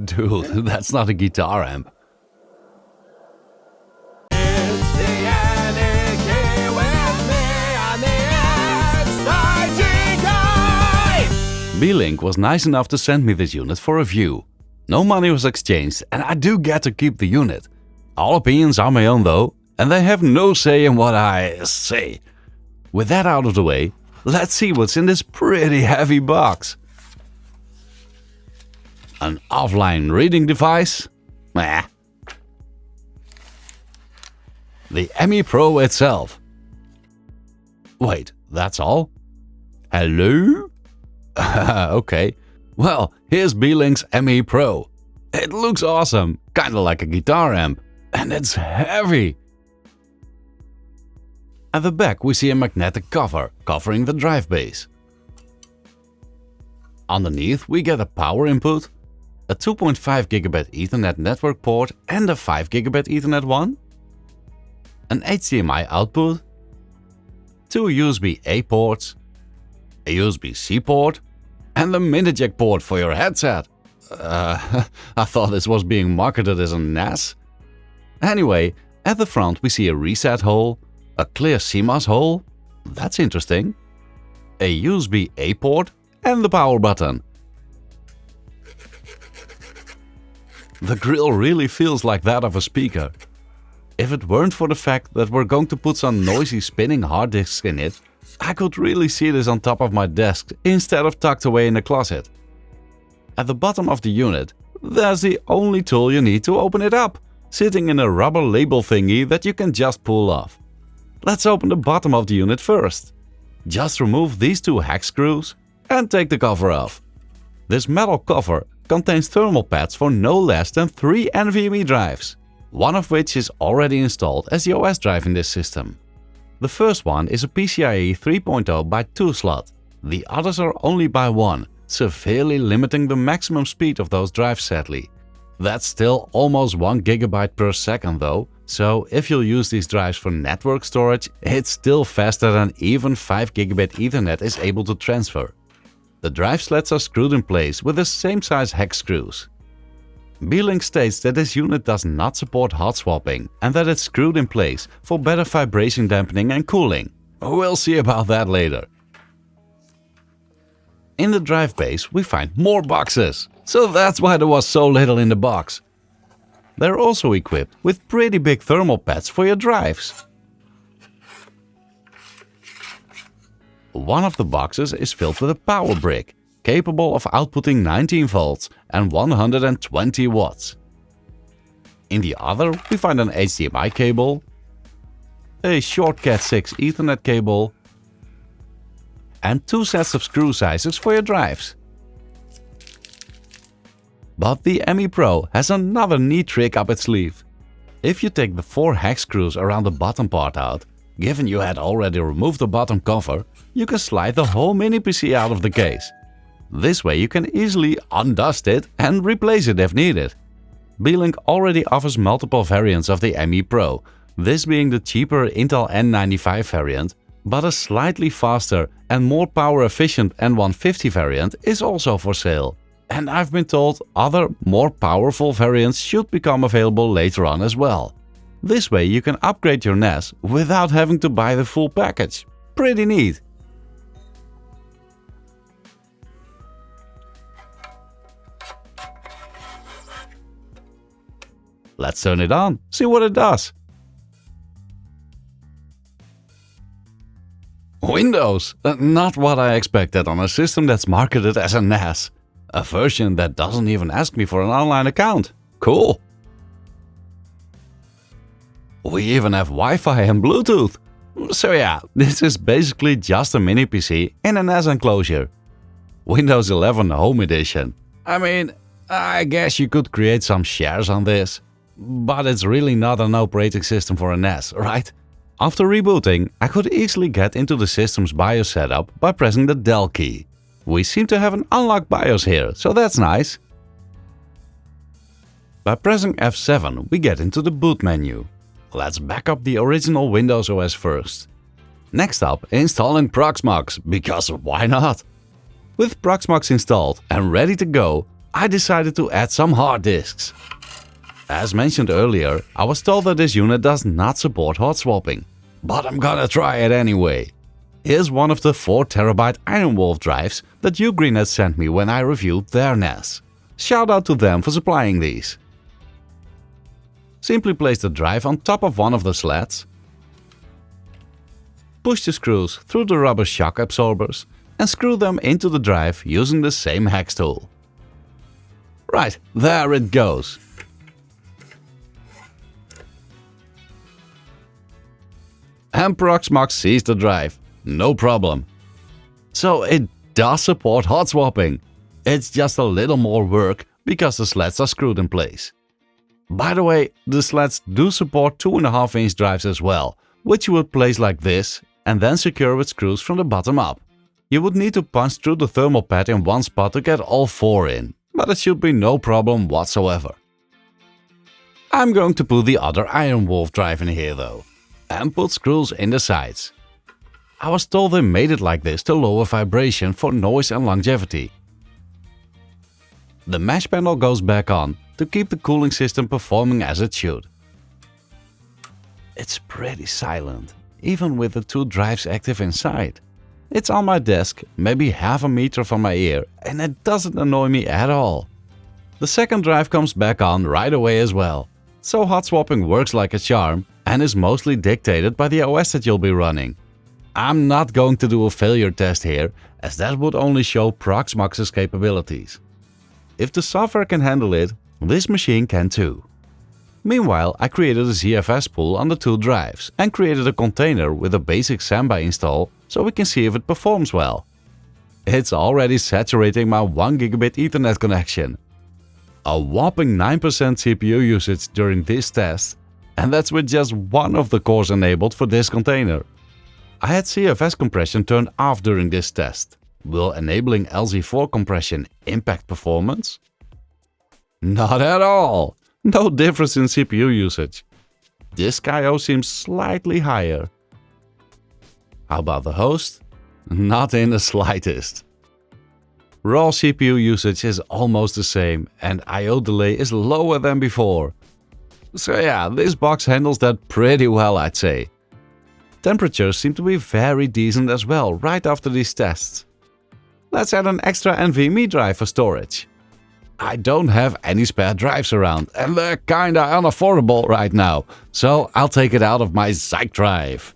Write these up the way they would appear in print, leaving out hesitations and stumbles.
Dude, that's not a guitar amp. Beelink was nice enough to send me this unit for review. No money was exchanged and I do get to keep the unit. All opinions are my own though, and they have no say in what I say. With that out of the way, let's see what's in this pretty heavy box. An offline reading device? Meh. The ME Pro itself. Wait, that's all? Hello? Okay, well, here's Beelink's ME Pro. It looks awesome, kinda like a guitar amp, and it's heavy. At the back we see a magnetic cover covering the drive base. Underneath we get a power input, a 2.5 gigabit Ethernet network port and a 5 gigabit Ethernet one, an HDMI output, 2 USB-A ports, a USB-C port, and a mini jack port for your headset. I thought this was being marketed as a NAS. Anyway, at the front we see a reset hole, a clear CMOS hole, that's interesting, a USB-A port and the power button. The grill really feels like that of a speaker. If it weren't for the fact that we're going to put some noisy spinning hard disks in it, I could really see this on top of my desk instead of tucked away in the closet. At the bottom of the unit, there's the only tool you need to open it up, sitting in a rubber label thingy that you can just pull off. Let's open the bottom of the unit first. Just remove these 2 hex screws and take the cover off. This metal cover contains thermal pads for no less than 3 NVMe drives, one of which is already installed as the OS drive in this system. The first one is a PCIe 3.0 by 2 slot, the others are only by 1, severely limiting the maximum speed of those drives sadly. That's still almost 1 GB per second though, so if you'll use these drives for network storage, it's still faster than even 5 gigabit Ethernet is able to transfer. The drive slats are screwed in place with the same size hex screws. Beelink states that this unit does not support hot swapping and that it's screwed in place for better vibration dampening and cooling. We'll see about that later. In the drive base we find more boxes, so that's why there was so little in the box. They're also equipped with pretty big thermal pads for your drives. One of the boxes is filled with a power brick, capable of outputting 19 volts and 120 watts. In the other we find an HDMI cable, a short Cat6 Ethernet cable, and 2 sets of screw sizes for your drives. But the ME Pro has another neat trick up its sleeve. If you take the 4 hex screws around the bottom part out, given you had already removed the bottom cover, you can slide the whole mini PC out of the case. This way you can easily undust it and replace it if needed. Beelink already offers multiple variants of the ME Pro, this being the cheaper Intel N95 variant, but a slightly faster and more power efficient N150 variant is also for sale. And I've been told other, more powerful variants should become available later on as well. This way you can upgrade your NAS without having to buy the full package. Pretty neat. Let's turn it on, see what it does. Windows! Not what I expected on a system that's marketed as a NAS. A version that doesn't even ask me for an online account. Cool! We even have Wi-Fi and Bluetooth. So yeah, this is basically just a mini PC in a NAS enclosure. Windows 11 Home Edition. I mean, I guess you could create some shares on this. But it's really not an operating system for a NAS, right? After rebooting, I could easily get into the system's BIOS setup by pressing the Del key. We seem to have an unlocked BIOS here, so that's nice. By pressing F7, we get into the boot menu. Let's back up the original Windows OS first. Next up, installing Proxmox, because why not? With Proxmox installed and ready to go, I decided to add some hard disks. As mentioned earlier, I was told that this unit does not support hot swapping, but I'm gonna try it anyway. Here's one of the 4TB Iron Wolf drives that Ugreen sent me when I reviewed their NAS. Shout out to them for supplying these. Simply place the drive on top of one of the slats, push the screws through the rubber shock absorbers and screw them into the drive using the same hex tool. Right, there it goes. And Proxmox sees the drive, no problem. So it does support hot swapping. It's just a little more work because the slats are screwed in place. By the way, the slats do support 2.5-inch drives as well, which you would place like this and then secure with screws from the bottom up. You would need to punch through the thermal pad in one spot to get all 4 in, but it should be no problem whatsoever. I'm going to put the other Iron Wolf drive in here though, and put screws in the sides. I was told they made it like this to lower vibration for noise and longevity. The mesh panel goes back on to keep the cooling system performing as it should. It's pretty silent, even with the 2 drives active inside. It's on my desk, maybe half a meter from my ear, and it doesn't annoy me at all. The second drive comes back on right away as well, so hot swapping works like a charm and is mostly dictated by the OS that you'll be running. I'm not going to do a failure test here, as that would only show Proxmox's capabilities. If the software can handle it, this machine can too. Meanwhile, I created a ZFS pool on the 2 drives and created a container with a basic Samba install so we can see if it performs well. It's already saturating my 1 gigabit Ethernet connection. A whopping 9% CPU usage during this test, and that's with just one of the cores enabled for this container. I had CFS compression turned off during this test. Will enabling LZ4 compression impact performance? Not at all! No difference in CPU usage. Disk I/O seems slightly higher. How about the host? Not in the slightest. Raw CPU usage is almost the same and I/O delay is lower than before. So yeah, this box handles that pretty well, I'd say. Temperatures seem to be very decent as well right after these tests. Let's add an extra NVMe drive for storage. I don't have any spare drives around and they're kinda unaffordable right now, so I'll take it out of my Zyke drive.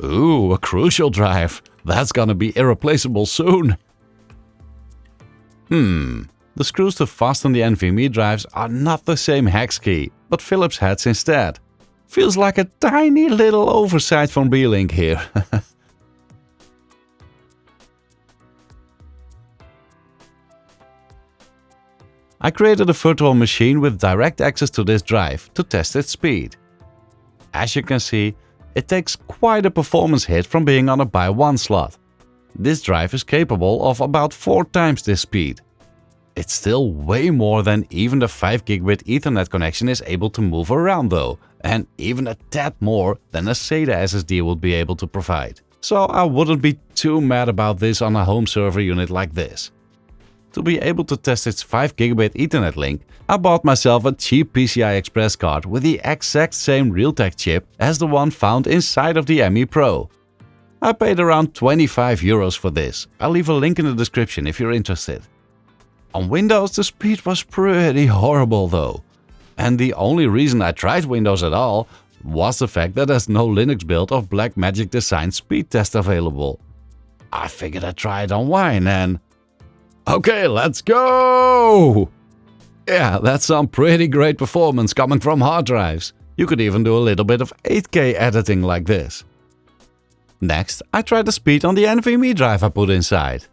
Ooh, a crucial drive. That's gonna be irreplaceable soon. The screws to fasten the NVMe drives are not the same hex key, but Phillips heads instead. Feels like a tiny little oversight from Beelink here. I created a virtual machine with direct access to this drive to test its speed. As you can see, it takes quite a performance hit from being on a by 1 slot. This drive is capable of about 4 times this speed. It's still way more than even the 5 gigabit Ethernet connection is able to move around though, and even a tad more than a SATA SSD would be able to provide. So I wouldn't be too mad about this on a home server unit like this. To be able to test its 5 gigabit Ethernet link, I bought myself a cheap PCI Express card with the exact same Realtek chip as the one found inside of the ME Pro. I paid around €25 for this. I'll leave a link in the description if you're interested. On Windows the speed was pretty horrible though. And the only reason I tried Windows at all was the fact that there's no Linux build of Blackmagic designed speed test available. I figured I'd try it on Wine and... Okay, let's go! Yeah, that's some pretty great performance coming from hard drives. You could even do a little bit of 8K editing like this. Next, I tried the speed on the NVMe drive I put inside.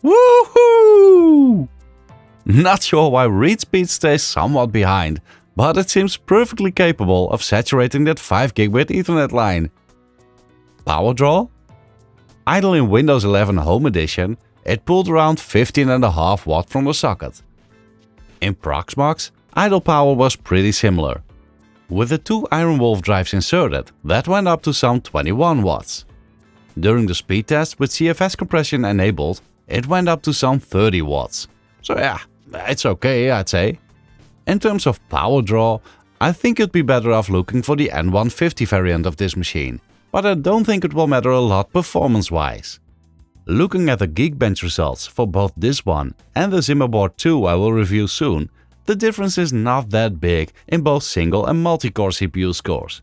Woohoo! Not sure why read speed stays somewhat behind, but it seems perfectly capable of saturating that 5 gigabit Ethernet line. Power draw? Idle in Windows 11 Home Edition, it pulled around 15.5 watt from the socket. In Proxmox, idle power was pretty similar. With the 2 Iron Wolf drives inserted, that went up to some 21 watts. During the speed test with CFS compression enabled, it went up to some 30 watts. So yeah, it's okay, I'd say. In terms of power draw, I think you'd be better off looking for the N150 variant of this machine, but I don't think it will matter a lot performance-wise. Looking at the Geekbench results for both this one and the Zimmerboard 2 I will review soon, the difference is not that big in both single and multi-core CPU scores.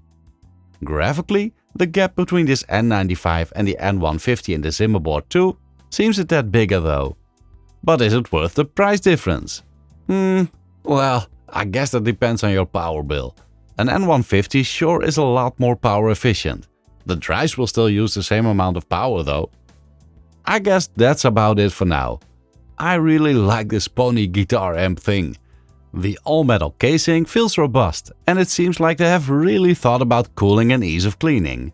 Graphically, the gap between this N95 and the N150 in the Zimmerboard 2 seems a tad bigger though. But is it worth the price difference? Well, I guess that depends on your power bill. An N150 sure is a lot more power efficient. The drives will still use the same amount of power though. I guess that's about it for now. I really like this pony guitar amp thing. The all-metal casing feels robust and it seems like they have really thought about cooling and ease of cleaning.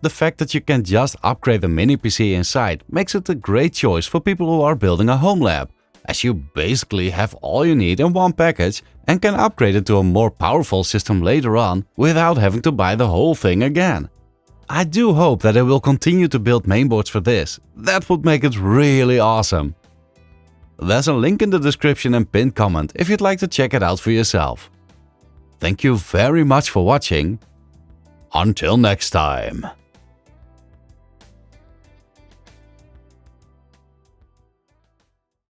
The fact that you can just upgrade the mini PC inside makes it a great choice for people who are building a home lab, as you basically have all you need in one package and can upgrade it to a more powerful system later on without having to buy the whole thing again. I do hope that they will continue to build mainboards for this. That would make it really awesome. There's a link in the description and pinned comment if you'd like to check it out for yourself. Thank you very much for watching. Until next time.